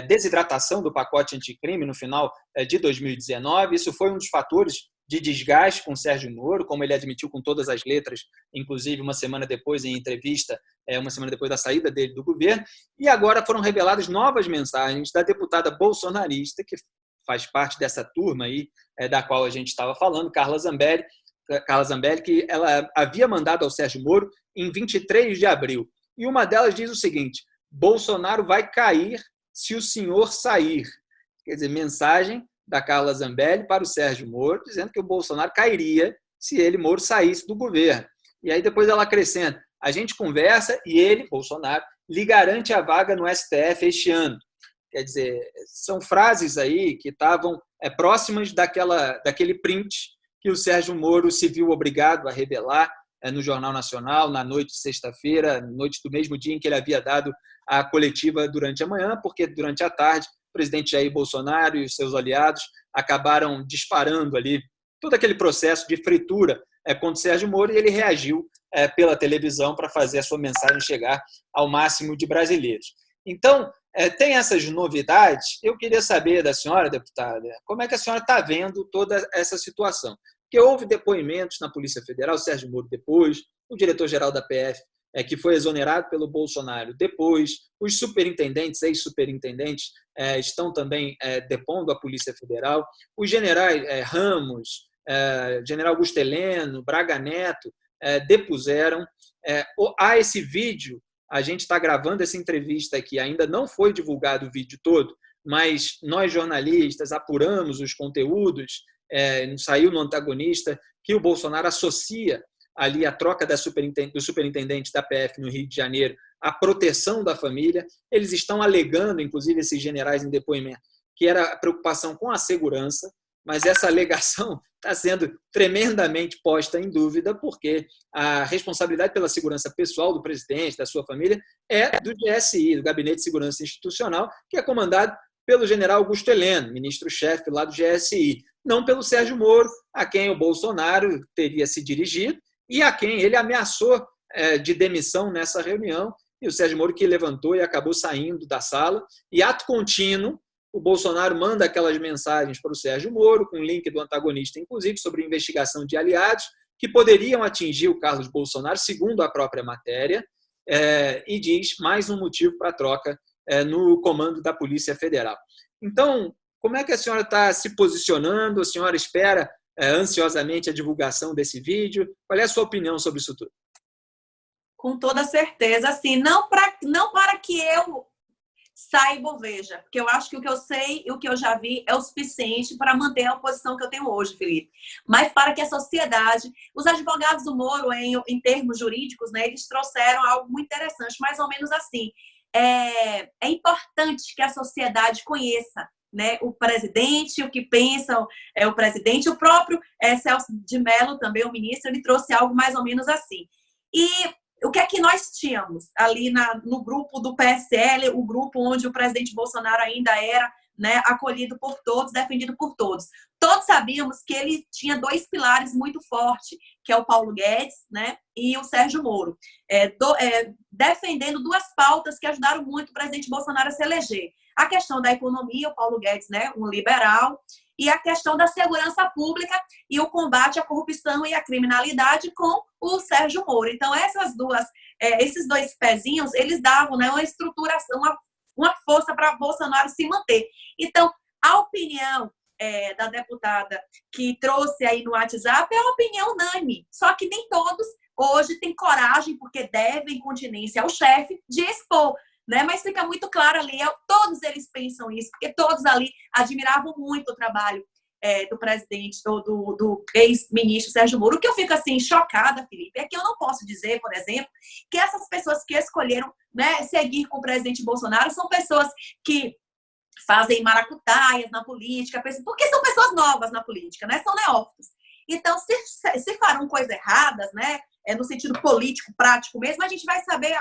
desidratação do pacote anticrime no final de 2019. Isso foi um dos fatores de desgaste com o Sérgio Moro, como ele admitiu com todas as letras, inclusive uma semana depois, em entrevista, uma semana depois da saída dele do governo. E agora foram reveladas novas mensagens da deputada bolsonarista, que faz parte dessa turma aí, da qual a gente estava falando, Carla Zambelli, que ela havia mandado ao Sérgio Moro em 23 de abril. E uma delas diz o seguinte: Bolsonaro vai cair se o senhor sair. Quer dizer, mensagem da Carla Zambelli para o Sérgio Moro, dizendo que o Bolsonaro cairia se ele, Moro, saísse do governo. E aí depois ela acrescenta: a gente conversa e ele, Bolsonaro, lhe garante a vaga no STF este ano. Quer dizer, são frases aí que estavam próximas daquele print que o Sérgio Moro se viu obrigado a revelar no Jornal Nacional, na noite de sexta-feira, noite do mesmo dia em que ele havia dado a coletiva durante a manhã, porque durante a tarde o presidente Jair Bolsonaro e os seus aliados acabaram disparando ali todo aquele processo de fritura contra o Sérgio Moro, e ele reagiu pela televisão para fazer a sua mensagem chegar ao máximo de brasileiros. Então, tem essas novidades. Eu queria saber da senhora, deputada, como é que a senhora está vendo toda essa situação? Porque houve depoimentos na Polícia Federal, o Sérgio Moro depois, o diretor-geral da PF, que foi exonerado pelo Bolsonaro depois, os superintendentes, ex-superintendentes, estão também depondo a Polícia Federal, os generais Ramos, general Augusto Heleno, Braga Neto, depuseram. Há esse vídeo. A gente está gravando essa entrevista aqui, ainda não foi divulgado o vídeo todo, mas nós jornalistas apuramos os conteúdos, saiu no Antagonista que o Bolsonaro associa ali a troca do superintendente da PF no Rio de Janeiro à proteção da família. Eles estão alegando, inclusive esses generais em depoimento, que era a preocupação com a segurança, mas essa alegação está sendo tremendamente posta em dúvida, porque a responsabilidade pela segurança pessoal do presidente, da sua família, é do GSI, do Gabinete de Segurança Institucional, que é comandado pelo general Augusto Heleno, ministro-chefe lá do GSI, não pelo Sérgio Moro, a quem o Bolsonaro teria se dirigido e a quem ele ameaçou de demissão nessa reunião, e o Sérgio Moro que levantou e acabou saindo da sala, e ato contínuo, o Bolsonaro manda aquelas mensagens para o Sérgio Moro, com link do Antagonista, inclusive, sobre investigação de aliados que poderiam atingir o Carlos Bolsonaro, segundo a própria matéria, e diz mais um motivo para a troca no comando da Polícia Federal. Então, como é que a senhora está se posicionando? A senhora espera ansiosamente a divulgação desse vídeo? Qual é a sua opinião sobre isso tudo? Com toda certeza, assim, não para que eu saiba ou veja, porque eu acho que o que eu sei e o que eu já vi é o suficiente para manter a posição que eu tenho hoje, Felipe. Mas para que a sociedade, os advogados do Moro, em termos jurídicos, né, eles trouxeram algo muito interessante, mais ou menos assim. É importante que a sociedade conheça, né, o presidente, o que pensa o presidente, o próprio Celso de Mello, também o ministro, ele trouxe algo mais ou menos assim. E o que é que nós tínhamos ali no grupo do PSL, o grupo onde o presidente Bolsonaro ainda era, né, acolhido por todos, defendido por todos. Todos sabíamos que ele tinha dois pilares muito fortes, que é o Paulo Guedes, né, e o Sérgio Moro, defendendo duas pautas que ajudaram muito o presidente Bolsonaro a se eleger. A questão da economia, o Paulo Guedes, né, um liberal, e a questão da segurança pública e o combate à corrupção e à criminalidade com o Sérgio Moro. Então, esses dois pezinhos, eles davam, né, uma estruturação, uma força para Bolsonaro se manter. Então, a opinião da deputada que trouxe aí no WhatsApp é uma opinião unânime, só que nem todos hoje têm coragem, porque devem continência ao chefe, de expor. Né? Mas fica muito claro ali, todos eles pensam isso, porque todos ali admiravam muito o trabalho do presidente, do ex-ministro Sérgio Moro. O que eu fico assim, chocada, Felipe, é que eu não posso dizer, por exemplo, que essas pessoas que escolheram, né, seguir com o presidente Bolsonaro são pessoas que fazem maracutaias na política, porque são pessoas novas na política, né? São neófitos. Então, se farão coisas erradas, né, no sentido político, prático mesmo, a gente vai saber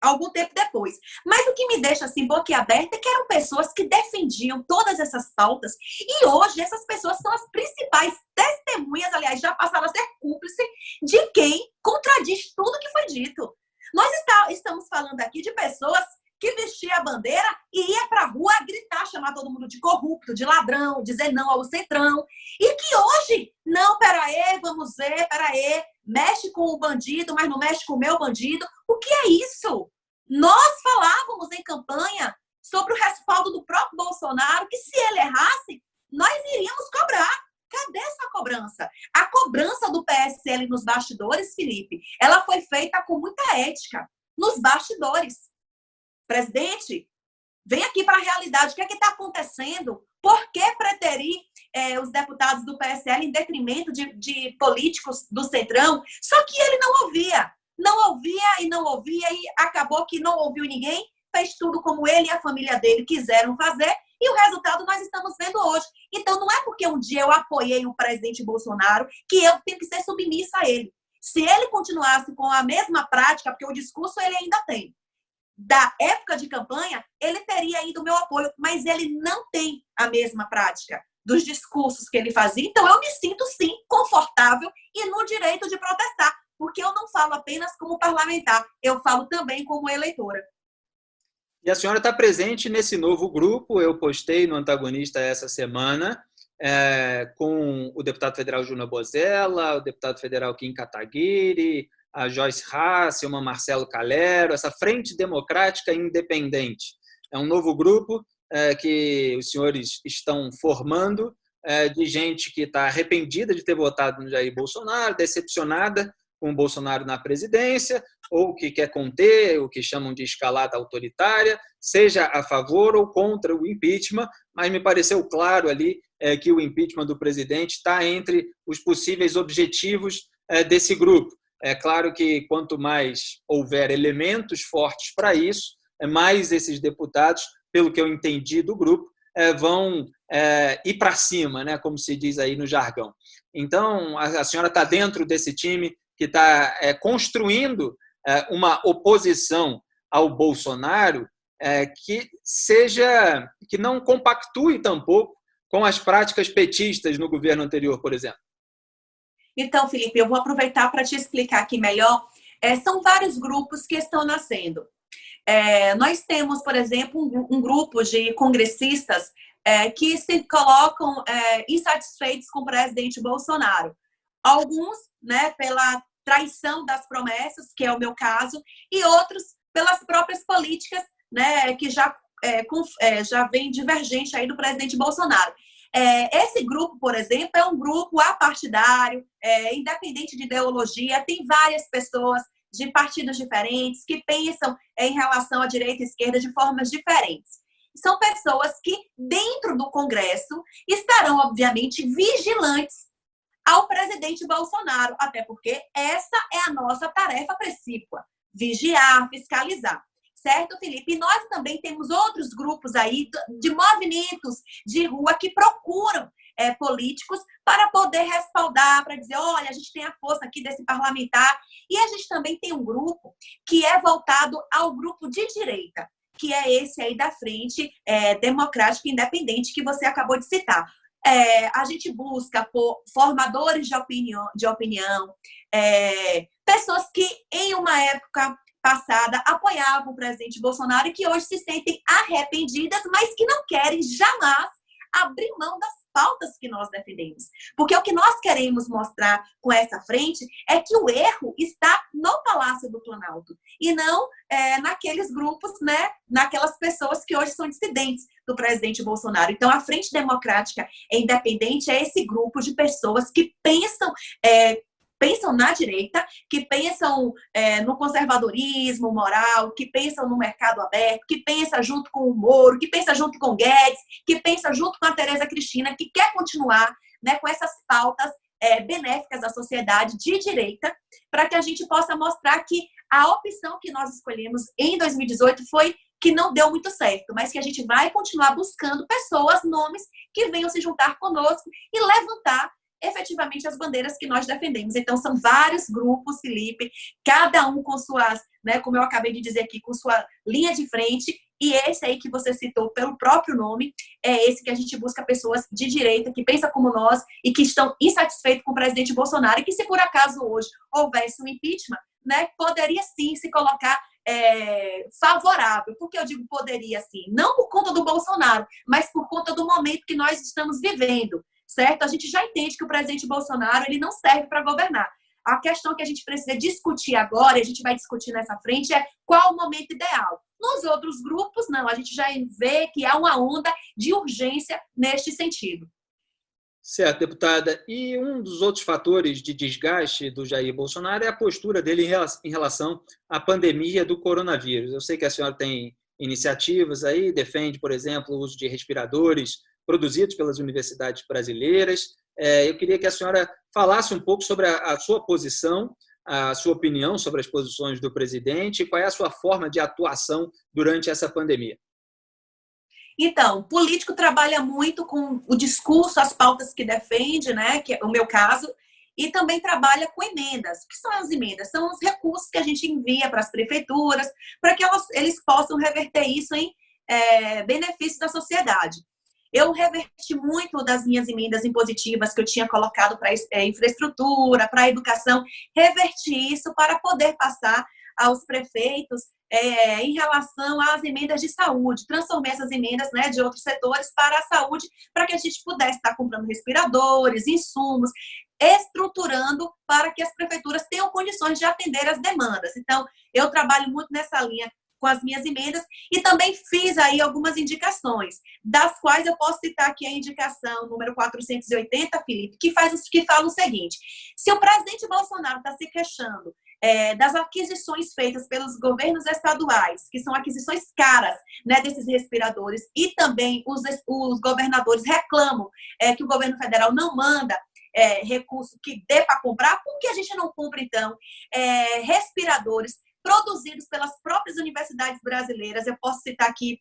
algum tempo depois. Mas o que me deixa assim boquiaberta é que eram pessoas que defendiam todas essas pautas e hoje essas pessoas são as principais testemunhas, aliás, já passaram a ser cúmplices de quem contradiz tudo que foi dito. Nós estamos falando aqui de pessoas que vestia a bandeira e ia para a rua gritar, chamar todo mundo de corrupto, de ladrão, dizer não ao centrão. E que hoje, não, peraí, vamos ver, peraí, mexe com o bandido, mas não mexe com o meu bandido. O que é isso? Nós falávamos em campanha sobre o respaldo do próprio Bolsonaro, que se ele errasse, nós iríamos cobrar. Cadê essa cobrança? A cobrança do PSL nos bastidores, Felipe, ela foi feita com muita ética, nos bastidores. Presidente, vem aqui para a realidade. O que é que está acontecendo? Por que preterir os deputados do PSL em detrimento de políticos do Centrão? Só que ele não ouvia. Não ouvia e não ouvia e acabou que não ouviu ninguém, fez tudo como ele e a família dele quiseram fazer e o resultado nós estamos vendo hoje. Então, não é porque um dia eu apoiei o presidente Bolsonaro que eu tenho que ser submissa a ele. Se ele continuasse com a mesma prática, porque o discurso ele ainda tem, da época de campanha, ele teria ainda o meu apoio, mas ele não tem a mesma prática dos discursos que ele fazia. Então, eu me sinto, sim, confortável e no direito de protestar, porque eu não falo apenas como parlamentar, eu falo também como eleitora. E a senhora está presente nesse novo grupo, eu postei no Antagonista essa semana, com o deputado federal Júnior Bozella, o deputado federal Kim Kataguiri, a Joyce Hasselmann, uma Marcelo Calero, essa Frente Democrática Independente. É um novo grupo que os senhores estão formando, de gente que está arrependida de ter votado no Jair Bolsonaro, decepcionada com o Bolsonaro na presidência, ou que quer conter o que chamam de escalada autoritária, seja a favor ou contra o impeachment, mas me pareceu claro ali que o impeachment do presidente está entre os possíveis objetivos desse grupo. É claro que quanto mais houver elementos fortes para isso, mais esses deputados, pelo que eu entendi do grupo, vão ir para cima, né, como se diz aí no jargão. Então, a senhora está dentro desse time que está construindo uma oposição ao Bolsonaro que não compactue tampouco com as práticas petistas no governo anterior, por exemplo. Então, Felipe, eu vou aproveitar para te explicar aqui melhor. São vários grupos que estão nascendo. Nós temos, por exemplo, um grupo de congressistas que se colocam insatisfeitos com o presidente Bolsonaro. Alguns, né, pela traição das promessas, que é o meu caso, e outros pelas próprias políticas, né, que já vem divergente aí do presidente Bolsonaro. Esse grupo, por exemplo, é um grupo apartidário, independente de ideologia, tem várias pessoas de partidos diferentes que pensam em relação à direita e esquerda de formas diferentes. São pessoas que, dentro do Congresso, estarão, obviamente, vigilantes ao presidente Bolsonaro, até porque essa é a nossa tarefa precípua, vigiar, fiscalizar. Certo, Felipe? E nós também temos outros grupos aí de movimentos de rua que procuram políticos para poder respaldar, para dizer, olha, a gente tem a força aqui desse parlamentar. E a gente também tem um grupo que é voltado ao grupo de direita, que é esse aí da Frente Democrática Independente que você acabou de citar. A gente busca por formadores de opinião, pessoas que em uma época passada apoiavam o presidente Bolsonaro e que hoje se sentem arrependidas, mas que não querem jamais abrir mão das pautas que nós defendemos. Porque o que nós queremos mostrar com essa frente é que o erro está no Palácio do Planalto e não naqueles grupos, né, naquelas pessoas que hoje são dissidentes do presidente Bolsonaro. Então, a Frente Democrática Independente é esse grupo de pessoas que pensam na direita, que pensam no conservadorismo moral, que pensam no mercado aberto, que pensa junto com o Moro, que pensa junto com o Guedes, que pensa junto com a Tereza Cristina, que quer continuar, né, com essas pautas benéficas à sociedade de direita, para que a gente possa mostrar que a opção que nós escolhemos em 2018 foi que não deu muito certo, mas que a gente vai continuar buscando pessoas, nomes que venham se juntar conosco e levantar efetivamente as bandeiras que nós defendemos. Então, são vários grupos, Felipe, cada um com suas, né, como eu acabei de dizer aqui, com sua linha de frente, e esse aí que você citou pelo próprio nome, é esse que a gente busca pessoas de direita, que pensam como nós e que estão insatisfeitos com o presidente Bolsonaro, e que se por acaso hoje houvesse um impeachment, né, poderia sim se colocar favorável. Por que eu digo poderia sim? Não por conta do Bolsonaro, mas por conta do momento que nós estamos vivendo. Certo? A gente já entende que o presidente Bolsonaro ele não serve para governar. A questão que a gente precisa discutir agora, e a gente vai discutir nessa frente, é qual o momento ideal. Nos outros grupos, não. A gente já vê que há uma onda de urgência neste sentido. Certo, deputada. E um dos outros fatores de desgaste do Jair Bolsonaro é a postura dele em relação à pandemia do coronavírus. Eu sei que a senhora tem iniciativas aí, defende, por exemplo, o uso de respiradores produzidos pelas universidades brasileiras. Eu queria que a senhora falasse um pouco sobre a sua posição, a sua opinião sobre as posições do presidente e qual é a sua forma de atuação durante essa pandemia. Então, o político trabalha muito com o discurso, as pautas que defende, né, que é o meu caso, e também trabalha com emendas. O que são as emendas? São os recursos que a gente envia para as prefeituras, para que eles possam reverter isso em benefícios da sociedade. Eu reverti muito das minhas emendas impositivas que eu tinha colocado para infraestrutura, para educação, reverti isso para poder passar aos prefeitos em relação às emendas de saúde. Transformei essas emendas, né, de outros setores para a saúde, para que a gente pudesse estar comprando respiradores, insumos, estruturando para que as prefeituras tenham condições de atender as demandas. Então, eu trabalho muito nessa linha com as minhas emendas e também fiz aí algumas indicações, das quais eu posso citar aqui a indicação número 480, Felipe, que fala o seguinte: se o presidente Bolsonaro está se queixando das aquisições feitas pelos governos estaduais, que são aquisições caras, né, desses respiradores, e também os governadores reclamam que o governo federal não manda recurso que dê para comprar, por que a gente não compra, então, respiradores produzidos pelas próprias universidades brasileiras? Eu posso citar aqui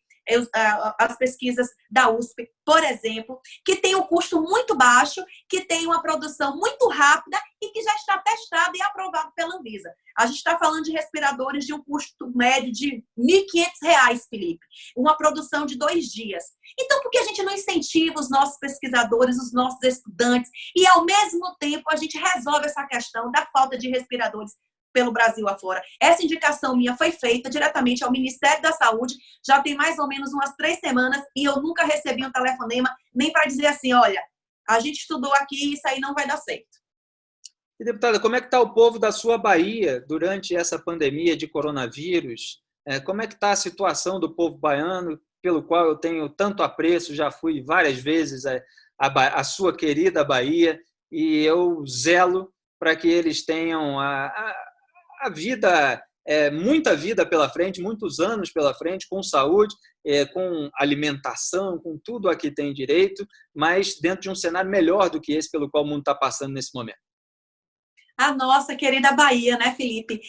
as pesquisas da USP, por exemplo, que tem um custo muito baixo, que tem uma produção muito rápida e que já está testado e aprovado pela Anvisa. A gente está falando de respiradores de um custo médio de R$ 1.500, Felipe. Uma produção de 2 dias. Então, por que a gente não incentiva os nossos pesquisadores, os nossos estudantes, e ao mesmo tempo a gente resolve essa questão da falta de respiradores pelo Brasil afora? Essa indicação minha foi feita diretamente ao Ministério da Saúde, já tem mais ou menos umas 3 semanas, e eu nunca recebi um telefonema nem para dizer assim, olha, a gente estudou aqui e isso aí não vai dar certo. E, deputada, como é que está o povo da sua Bahia durante essa pandemia de coronavírus? Como é que está a situação do povo baiano, pelo qual eu tenho tanto apreço, já fui várias vezes a sua querida Bahia, e eu zelo para que eles tenham a vida, muita vida pela frente, muitos anos pela frente, com saúde, com alimentação, com tudo a que tem direito, mas dentro de um cenário melhor do que esse pelo qual o mundo está passando nesse momento. A nossa querida Bahia, né, Felipe?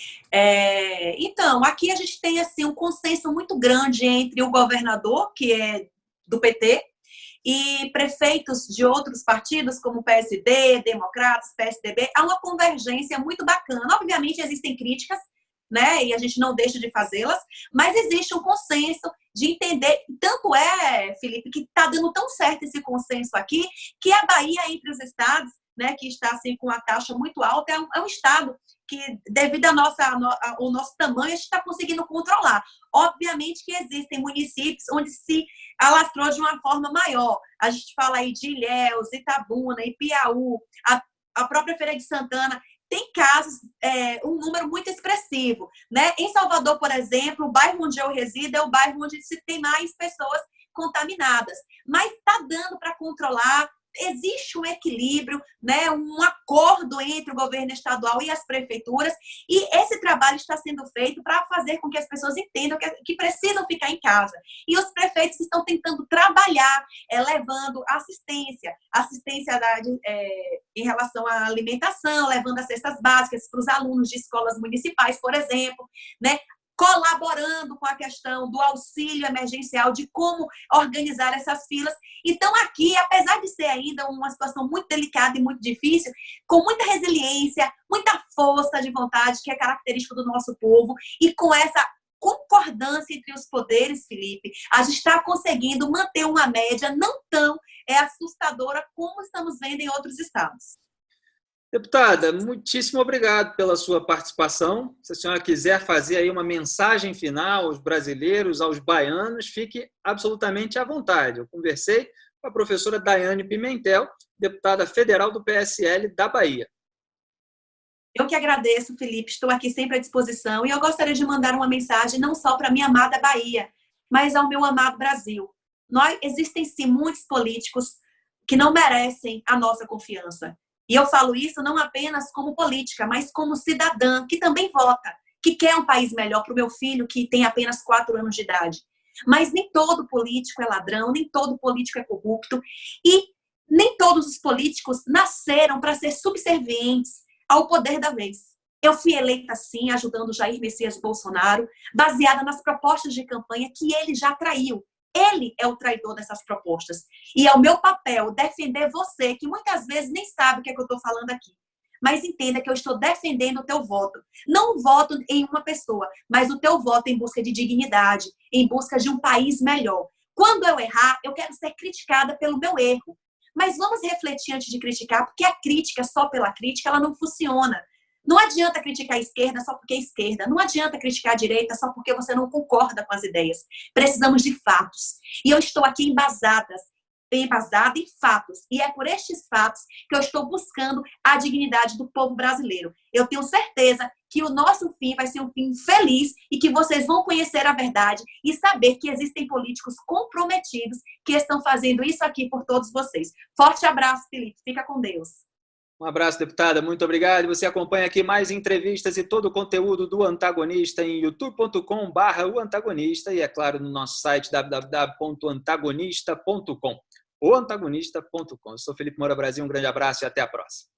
Então, aqui a gente tem assim, um consenso muito grande entre o governador, que é do PT, e prefeitos de outros partidos, como PSD, Democratas, PSDB. Há uma convergência muito bacana. Obviamente, existem críticas, né? E a gente não deixa de fazê-las, mas existe um consenso de entender. Tanto Felipe, que está dando tão certo esse consenso aqui, que a Bahia, entre os estados, né, que está assim, com a taxa muito alta, é um estado que, devido ao nosso tamanho, a gente está conseguindo controlar. Obviamente que existem municípios onde se alastrou de uma forma maior. A gente fala aí de Ilhéus, Itabuna, Ipiaú, a própria Feira de Santana. Tem casos, um número muito expressivo, né? Em Salvador, por exemplo, o bairro onde eu resido é o bairro onde se tem mais pessoas contaminadas. Mas está dando para controlar. Existe um equilíbrio, né, um acordo entre o governo estadual e as prefeituras, e esse trabalho está sendo feito para fazer com que as pessoas entendam que precisam ficar em casa. E os prefeitos estão tentando trabalhar, levando assistência em relação à alimentação, levando as cestas básicas para os alunos de escolas municipais, por exemplo, né? Colaborando com a questão do auxílio emergencial, de como organizar essas filas. Então, aqui, apesar de ser ainda uma situação muito delicada e muito difícil, com muita resiliência, muita força de vontade, que é característico do nosso povo, e com essa concordância entre os poderes, Felipe, a gente está conseguindo manter uma média não tão assustadora como estamos vendo em outros estados. Deputada, muitíssimo obrigado pela sua participação. Se a senhora quiser fazer aí uma mensagem final aos brasileiros, aos baianos, fique absolutamente à vontade. Eu conversei com a professora Daiane Pimentel, deputada federal do PSL da Bahia. Eu que agradeço, Felipe. Estou aqui sempre à disposição e eu gostaria de mandar uma mensagem não só para a minha amada Bahia, mas ao meu amado Brasil. Existem, sim, muitos políticos que não merecem a nossa confiança. E eu falo isso não apenas como política, mas como cidadã, que também vota, que quer um país melhor para o meu filho, que tem apenas 4 anos de idade. Mas nem todo político é ladrão, nem todo político é corrupto, e nem todos os políticos nasceram para ser subservientes ao poder da vez. Eu fui eleita, sim, ajudando Jair Messias Bolsonaro, baseada nas propostas de campanha que ele já traiu. Ele é o traidor dessas propostas. E é o meu papel defender você, que muitas vezes nem sabe o que é que eu estou falando aqui. Mas entenda que eu estou defendendo o teu voto. Não o voto em uma pessoa, mas o teu voto em busca de dignidade, em busca de um país melhor. Quando eu errar, eu quero ser criticada pelo meu erro. Mas vamos refletir antes de criticar, porque a crítica, só pela crítica, ela não funciona. Não adianta criticar a esquerda só porque é esquerda. Não adianta criticar a direita só porque você não concorda com as ideias. Precisamos de fatos. E eu estou aqui embasada em fatos. E é por estes fatos que eu estou buscando a dignidade do povo brasileiro. Eu tenho certeza que o nosso fim vai ser um fim feliz e que vocês vão conhecer a verdade e saber que existem políticos comprometidos que estão fazendo isso aqui por todos vocês. Forte abraço, Felipe. Fica com Deus. Um abraço, deputada. Muito obrigado. Você acompanha aqui mais entrevistas e todo o conteúdo do Antagonista em youtube.com/o-antagonista e, é claro, no nosso site www.antagonista.com. oantagonista.com. Eu sou Felipe Moura Brasil, um grande abraço e até a próxima.